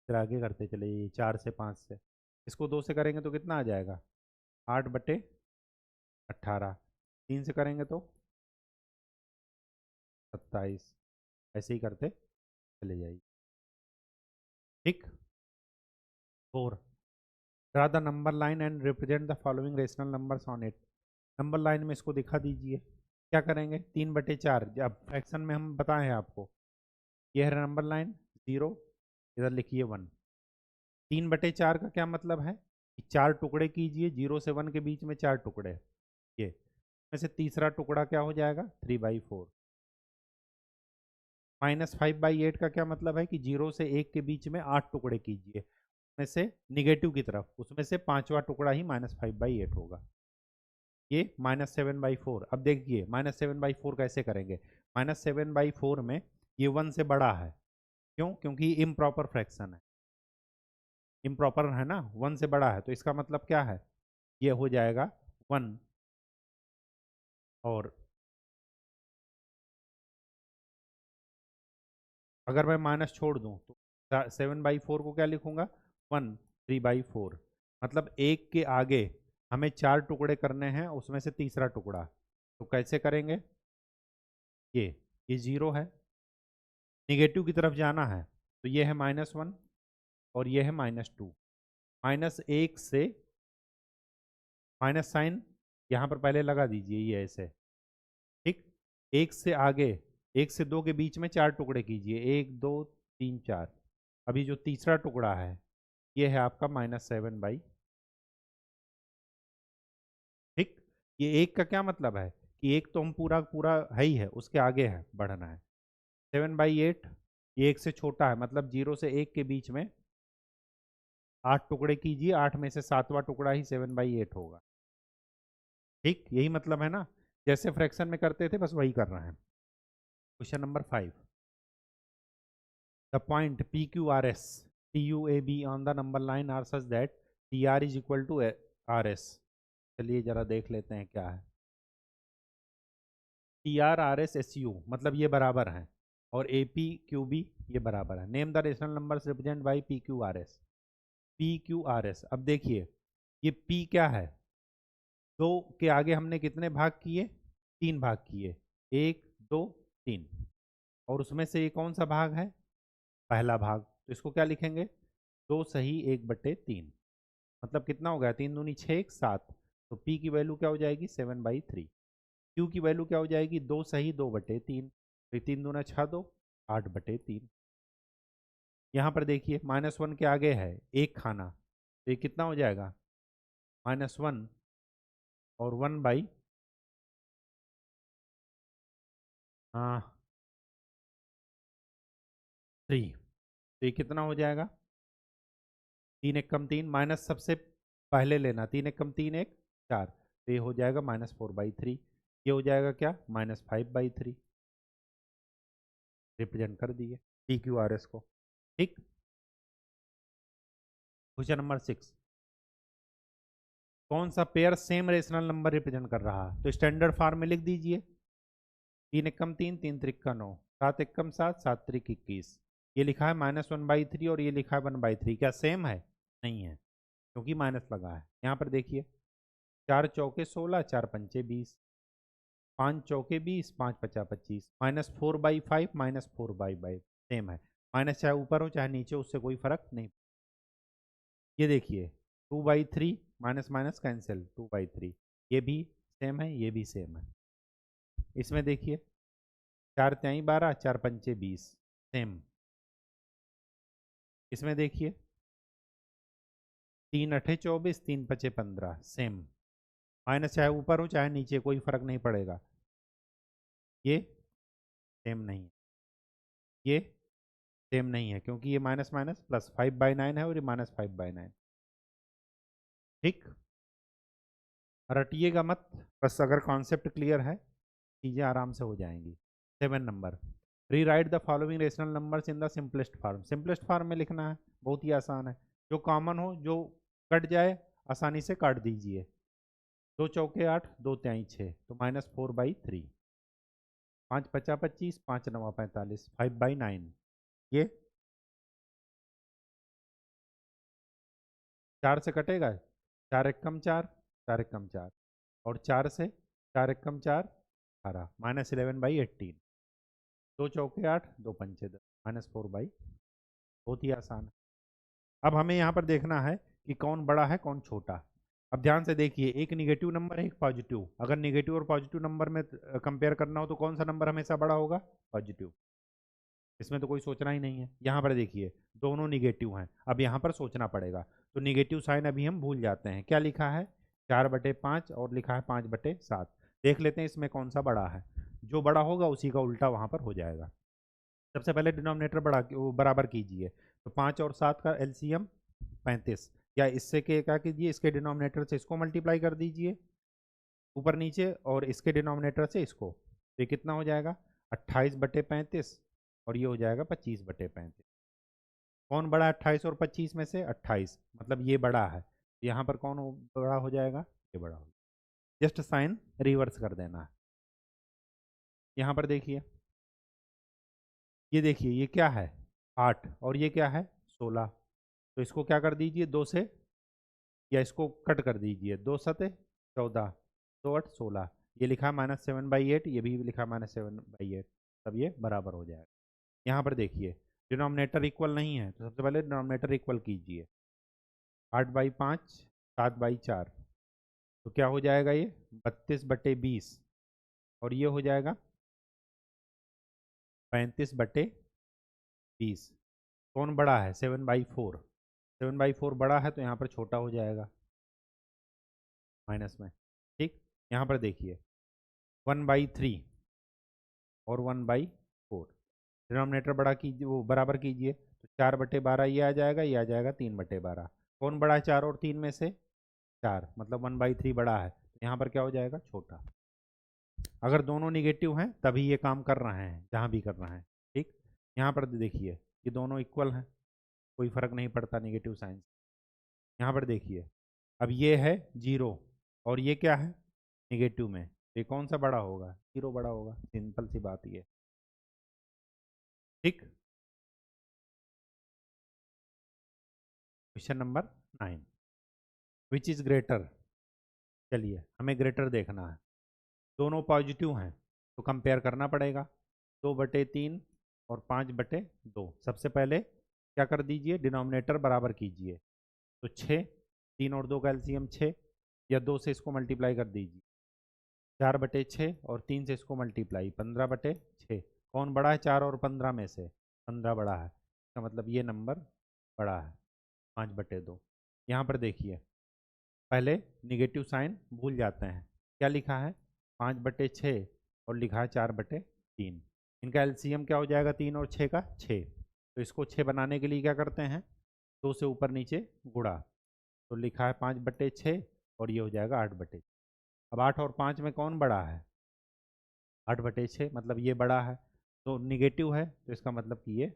फिर आगे करते चले 4 से 5 से, इसको 2 से करेंगे तो कितना आ जाएगा? 8/18, 3 से करेंगे तो 27, ऐसे ही करते चले जाइए। ठीक, 4, draw the number line and represent the following rational numbers on it. Number line में इसको दिखा दीजिए। क्या करेंगे? 3/4, जब फ्रैक्शन में हम बताए हैं आपको, यह है नंबर लाइन 0, इधर लिखिए 1। 3/4 का क्या मतलब है कि 4 टुकड़े कीजिए, 0 से 1 के बीच में 4 टुकड़े, ये में से तीसरा टुकड़ा क्या हो जाएगा? 3/4। -5/8 का क्या मतलब है कि 0 से 1 के बीच में 8 टुकड़े कीजिए, में से निगेटिव की तरफ, उसमें से 5वां टुकड़ा ही -5/8 होगा, ये -7/4। अब देखिए -7/4 कैसे करेंगे? -7/4 में ये 1 से बड़ा है, क्यों? क्योंकि इम्प्रॉपर फ्रैक्शन है, इम्प्रॉपर है ना, 1 से बड़ा है, तो इसका मतलब क्या है? ये हो जाएगा 1, और अगर मैं माइनस छोड़ दूं तो 7/4 को क्या लिखूंगा? 1, 3/4, मतलब 1 के आगे हमें 4 टुकड़े करने हैं, उसमें से तीसरा टुकड़ा, तो कैसे करेंगे? ये 0 है, निगेटिव की तरफ जाना है, तो ये है -1 और ये है -2, -1 से माइनस साइन यहाँ पर पहले लगा दीजिए, ये ऐसे। ठीक, 1 से आगे, 1 से 2 के बीच में 4 टुकड़े कीजिए, 1 2 3 4, अभी जो तीसरा टुकड़ा है ये है आपका -7/। ठीक, ये 1 का क्या मतलब है कि 1 तो हम पूरा पूरा है ही है, उसके आगे है, बढ़ना है। 7/8 ये 1 से छोटा है, मतलब 0 से 1 के बीच में 8 टुकड़े कीजिए, 8 में से 7वां टुकड़ा ही 7/8 होगा। ठीक, यही मतलब है ना, जैसे फ्रैक्शन में करते थे बस वही कर रहे हैं। Question number 5, the point PQRS TUAB on the number line are such that TR is equal to RS। चलिए जरा देख लेते हैं क्या है। TR RS SU मतलब ये बराबर हैं, और AP QB ये बराबर है। Name the rational numbers represent by PQRS। PQRS, अब देखिए ये p क्या है, 2 के आगे हमने कितने भाग किए, 3 भाग किए, 1 2 3, और उसमें से ये कौन सा भाग है, पहला भाग, तो इसको क्या लिखेंगे, 2 सही 1/3, मतलब कितना हो गया, 3 दूनी 6 1 7, तो p की वैल्यू क्या हो जाएगी 7/3। q की वैल्यू क्या हो जाएगी, 2 सही 2/3, तो 3 दूना 6 2 8/3। यहाँ पर देखिए -1 के आगे है एक खाना, तो ये कितना हो जाएगा, -1 और 1/3, तो ये कितना हो जाएगा, 3 1 कम 3, माइनस सबसे पहले लेना, 3 1 कम 3 1 4, तो ये हो जाएगा -4/3, ये हो जाएगा क्या, -5/3, रिप्रेजेंट कर दिए PQRS को। ठीक, क्वेश्चन नंबर 6, कौन सा pair same rational number represent कर रहा है, तो स्टैंडर्ड फॉर्म में लिख दीजिए, 3 एकम 3 3 त्रिक 9, 7 एकम 7 7 त्रिक 21, ये लिखा है -1/3 और ये लिखा है 1/3, क्या सेम है, नहीं है, क्योंकि माइनस लगा है। यहाँ पर देखिए 4 चौके 16 4 पंचे 20, 5 चौके 20 5 पचा 25, -4/5 -4/5 सेम है, माइनस चाहे ऊपर हो चाहे नीचे उससे कोई फर्क नहीं। ये देखिए 2/3, माइनस माइनस कैंसिल, 2/3, ये भी सेम है, ये भी सेम है। इसमें देखिए 4 त्याई 12 4 पंचे 20 सेम। इसमें देखिए 3 अठे 24 3 पचे 15 सेम, माइनस चाहे ऊपर हो चाहे नीचे कोई फर्क नहीं पड़ेगा, ये सेम नहीं है, ये सेम नहीं है, क्योंकि ये माइनस माइनस प्लस 5/9 है और ये -5/9। ठीक, रटिएगा मत, बस अगर कॉन्सेप्ट क्लियर है चीज़ें आराम से हो जाएंगी। 7 number, rewrite the following rational numbers in the simplest form, simplest form में लिखना है, बहुत ही आसान है, जो कॉमन हो जो कट जाए आसानी से काट दीजिए, 2 चौके 8 2 त्याई 6, तो -4/3, 5 पचा 25 5 नवा 45, 5/9, ये 4 से कटेगा, 4 एक कम 4 4 एक कम 4, और 4 से 4 एक कम 4 18, -11/18, 2 चौके 8 2 पंचे 10, -4/, बहुत ही आसान है। अब हमें यहाँ पर देखना है कि कौन बड़ा है कौन छोटा। अब ध्यान से देखिए, एक निगेटिव नंबर है एक पॉजिटिव, अगर निगेटिव और पॉजिटिव नंबर में कंपेयर करना हो तो कौन सा नंबर हमेशा बड़ा होगा, पॉजिटिव, इसमें तो कोई सोचना ही नहीं है। यहाँ पर देखिए दोनों निगेटिव हैं, अब यहाँ पर सोचना पड़ेगा, तो निगेटिव साइन अभी हम भूल जाते हैं, क्या लिखा है 4/5 और लिखा है 5/7, देख लेते हैं इसमें कौन सा बड़ा है, जो बड़ा होगा उसी का उल्टा वहाँ पर हो जाएगा। सबसे पहले डिनोमिनेटर बराबर कीजिए, तो 5 और 7 का एलसीएम 35, या इससे के क्या कीजिए, इसके डिनोमिनेटर से इसको मल्टीप्लाई कर दीजिए ऊपर नीचे, और इसके डिनोमिनेटर से इसको, तो ये कितना हो जाएगा 28/35, और ये हो जाएगा 25/35। कौन बड़ा है 28 और 25 में से, 28, मतलब ये बड़ा है, यहाँ पर कौन बड़ा हो जाएगा, ये बड़ा हो, जस्ट साइन रिवर्स कर देना है। यहाँ पर देखिए, ये देखिए ये क्या है 8 और ये क्या है 16, तो इसको क्या कर दीजिए 2 से, या इसको कट कर दीजिए, 2 सते 14 2 8 16, ये लिखा -7/8, ये भी लिखा -7/8, तब ये बराबर हो जाएगा। यहाँ पर देखिए डिनोमिनेटर इक्वल नहीं है, तो सबसे पहले डिनोमिनेटर इक्वल कीजिए, 8/5 7/4, तो क्या हो जाएगा ये 32/20, और ये हो जाएगा 35/20, कौन बड़ा है 7/4, 7/4 बड़ा है तो यहाँ पर छोटा हो जाएगा माइनस में। ठीक, यहाँ पर देखिए 1/3 और 1/4, डिनोमिनेटर बड़ा कीजिए, वो बराबर कीजिए, तो 4/12 ये आ जाएगा, ये आ जाएगा 3/12, कौन बड़ा है 4 और 3 में से, 4, मतलब 1/3 बड़ा है, तो यहाँ पर क्या हो जाएगा छोटा। अगर दोनों निगेटिव हैं तभी ये काम कर रहे हैं, जहाँ भी कर रहे हैं। ठीक, यहाँ पर देखिए ये दोनों इक्वल हैं, कोई फर्क नहीं पड़ता निगेटिव साइन। यहाँ पर देखिए अब ये है 0 और ये क्या है निगेटिव में, ये कौन सा बड़ा होगा, 0 बड़ा होगा, सिंपल सी बात ये। ठीक, question number 9, which is greater, चलिए हमें ग्रेटर देखना है, दोनों पॉजिटिव हैं तो कंपेयर करना पड़ेगा, 2/3 और 5/2। सबसे पहले क्या कर दीजिए, डिनोमिनेटर बराबर कीजिए, तो 6, 3 और 2 का एलसीएम 6, या 2 से इसको मल्टीप्लाई कर दीजिए, 4/6 और 3 से इसको मल्टीप्लाई 15/6। कौन बड़ा है 4 और 15 में से, 15 बड़ा है, इसका मतलब ये नंबर बड़ा है, 5/2। यहाँ पर देखिए पहले निगेटिव साइन भूल जाते हैं, क्या लिखा है 5/6 और लिखा है 4/3, इनका एलसीएम क्या हो जाएगा 3 और 6 का 6, तो इसको 6 बनाने के लिए क्या करते हैं 2 से ऊपर नीचे गुणा, तो लिखा है 5/6 और ये हो जाएगा 8/6। अब 8 और 5 में कौन बड़ा है, 8/6, मतलब ये बड़ा है, तो निगेटिव है तो इसका मतलब कि ये,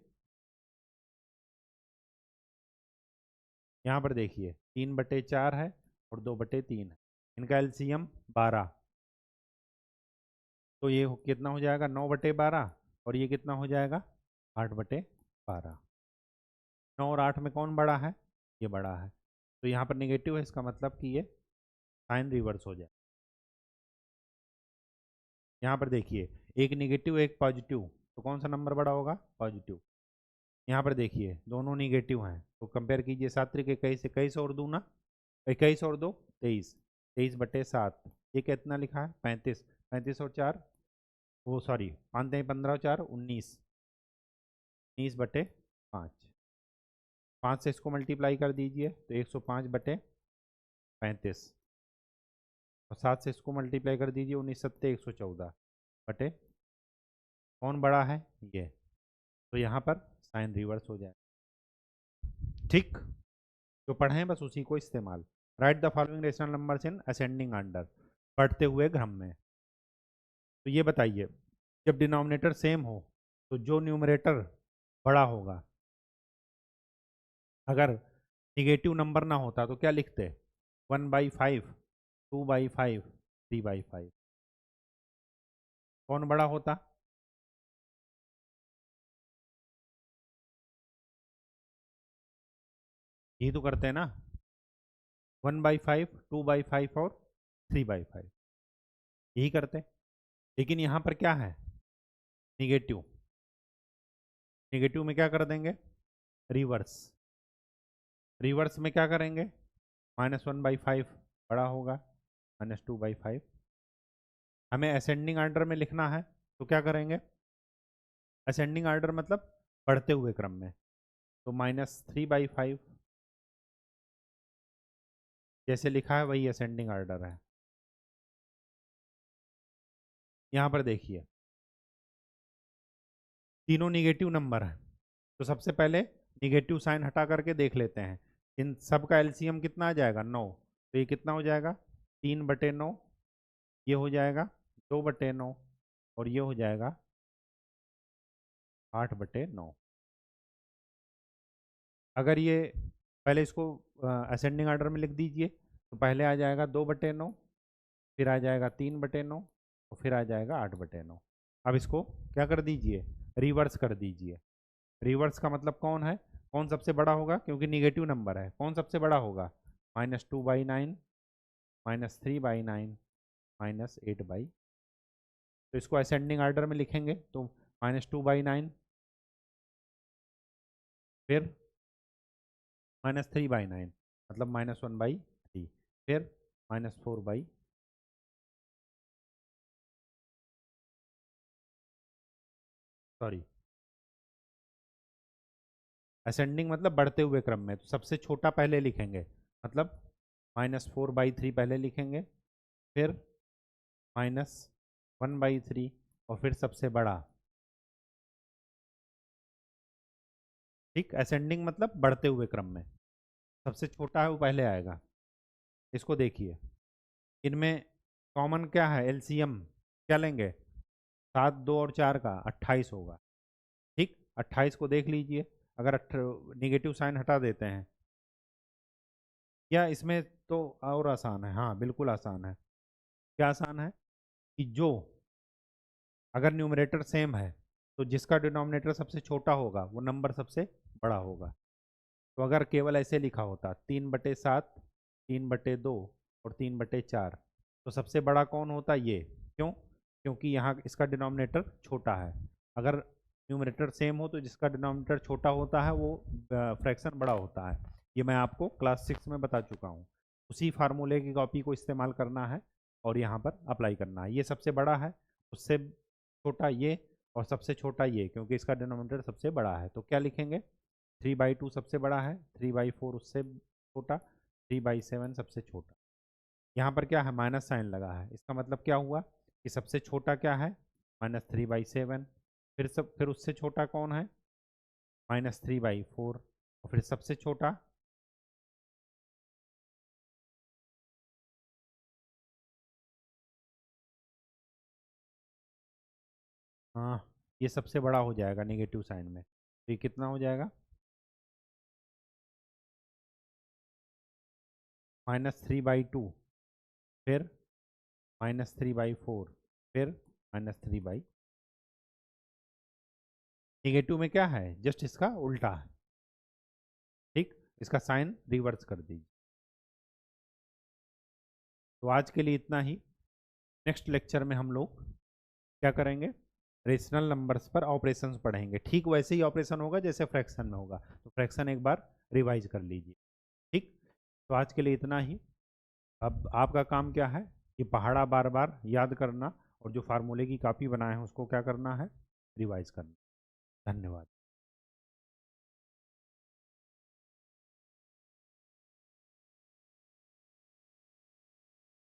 यहाँ पर देखिए 3/4 है और 2/3 है, इनका एलसीएम 12, तो ये कितना हो जाएगा 9/12, और ये कितना हो जाएगा 8/12। 9 और 8 में कौन बड़ा है, ये बड़ा है, तो यहाँ पर निगेटिव है, इसका मतलब कि ये साइन रिवर्स हो जाए। यहाँ पर देखिए एक निगेटिव एक पॉजिटिव, तो कौन सा नंबर बड़ा होगा, पॉजिटिव। यहाँ पर देखिए दोनों निगेटिव हैं तो कंपेयर कीजिए, 7 त्रिक 21, 21 और 2 ना 21 और 2 23, 23/7, ये कितना लिखा है 35, 35 और 4, वो सॉरी 5 15 और 4 19, 19/5, 5 से इसको मल्टीप्लाई कर दीजिए तो 105/35, और 7 से इसको मल्टीप्लाई कर दीजिए 19 7 114 कौन बड़ा है ये, तो यहाँ पर साइन रिवर्स हो जाए। ठीक, जो पढ़े हैं बस उसी को इस्तेमाल। Right the following rational numbers in ascending order, बढ़ते हुए क्रम में। तो ये बताइए जब डिनोमिनेटर सेम हो तो जो न्यूमरेटर बड़ा होगा, अगर निगेटिव नंबर ना होता तो क्या लिखते, 1/5, 2/5, 3/5, कौन बड़ा होता, यही तो करते हैं ना, 1/5, 2/5 और 3/5, यही करते हैं। लेकिन यहाँ पर क्या है निगेटिव, निगेटिव में क्या कर देंगे रिवर्स, रिवर्स में क्या करेंगे -1/5 बड़ा होगा, -2/5। हमें असेंडिंग ऑर्डर में लिखना है तो क्या करेंगे, असेंडिंग ऑर्डर मतलब बढ़ते हुए क्रम में, तो -3/5 जैसे लिखा है वही असेंडिंग ऑर्डर है। यहाँ पर देखिए तीनों निगेटिव नंबर हैं, तो सबसे पहले निगेटिव साइन हटा करके देख लेते हैं, इन सब का एलसीएम कितना आ जाएगा 9, तो ये कितना हो जाएगा 3/9, ये हो जाएगा 2/9, और ये हो जाएगा 8/9। अगर ये पहले इसको असेंडिंग ऑर्डर में लिख दीजिए तो पहले आ जाएगा 2/9, फिर आ जाएगा 3/9, और फिर आ जाएगा 8/9। अब इसको क्या कर दीजिए रिवर्स कर दीजिए, रिवर्स का मतलब कौन है, कौन सबसे बड़ा होगा, क्योंकि निगेटिव नंबर है कौन सबसे बड़ा होगा, -2/9, -3/9, -8/, तो इसको असेंडिंग ऑर्डर में लिखेंगे तो -2/9, फिर -3/9 मतलब -1/3, फिर -4/, सॉरी असेंडिंग मतलब बढ़ते हुए क्रम में, तो सबसे छोटा पहले लिखेंगे, मतलब -4/3 पहले लिखेंगे, फिर -1/3, और फिर सबसे बड़ा। ठीक, असेंडिंग मतलब बढ़ते हुए क्रम में, सबसे छोटा है वो पहले आएगा। इसको देखिए इनमें कॉमन क्या है, एलसीएम क्या लेंगे, 7 2 और 4 का 28 होगा। ठीक, 28 को देख लीजिए, अगर निगेटिव साइन हटा देते हैं, या इसमें तो और आसान है, हाँ बिल्कुल आसान है। क्या आसान है कि जो अगर न्यूमरेटर सेम है तो जिसका डिनोमिनेटर सबसे छोटा होगा वो नंबर सबसे बड़ा होगा। तो अगर केवल ऐसे लिखा होता 3/7, 3/2 और 3/4। तो सबसे बड़ा कौन होता है? ये। क्यों? क्योंकि यहाँ इसका डिनोमिनेटर छोटा है। अगर न्यूमरेटर सेम हो तो जिसका डिनोमिनेटर छोटा होता है वो फ्रैक्शन बड़ा होता है। ये मैं आपको क्लास 6 में बता चुका हूँ। उसी फार्मूले की कॉपी को इस्तेमाल करना है और यहाँ पर अप्लाई करना है। ये सबसे बड़ा है, उससे छोटा ये, और सबसे छोटा ये, क्योंकि इसका डिनोमिनेटर सबसे बड़ा है। तो क्या लिखेंगे? 3/2 सबसे बड़ा है, 3/4 उससे छोटा, 3/7 सबसे छोटा। यहाँ पर क्या है? माइनस साइन लगा है। इसका मतलब क्या हुआ कि सबसे छोटा क्या है? -3/7। फिर उससे छोटा कौन है? -3/4। और फिर सबसे छोटा हाँ, ये सबसे बड़ा हो जाएगा नेगेटिव साइन में। तो ये कितना हो जाएगा? -3/2, फिर -3/4, फिर -3/। नेगेटिव में क्या है? जस्ट इसका उल्टा है। ठीक, इसका साइन रिवर्स कर दीजिए। तो आज के लिए इतना ही। नेक्स्ट लेक्चर में हम लोग क्या करेंगे? रेशनल नंबर्स पर ऑपरेशंस पढ़ेंगे। ठीक वैसे ही ऑपरेशन होगा जैसे फ्रैक्शन में होगा। तो फ्रैक्शन एक बार रिवाइज कर लीजिए। ठीक, तो आज के लिए इतना ही। अब आपका काम क्या है? कि पहाड़ा बार बार याद करना और जो फार्मूले की कॉपी बनाए हैं उसको क्या करना है? रिवाइज करना। धन्यवाद।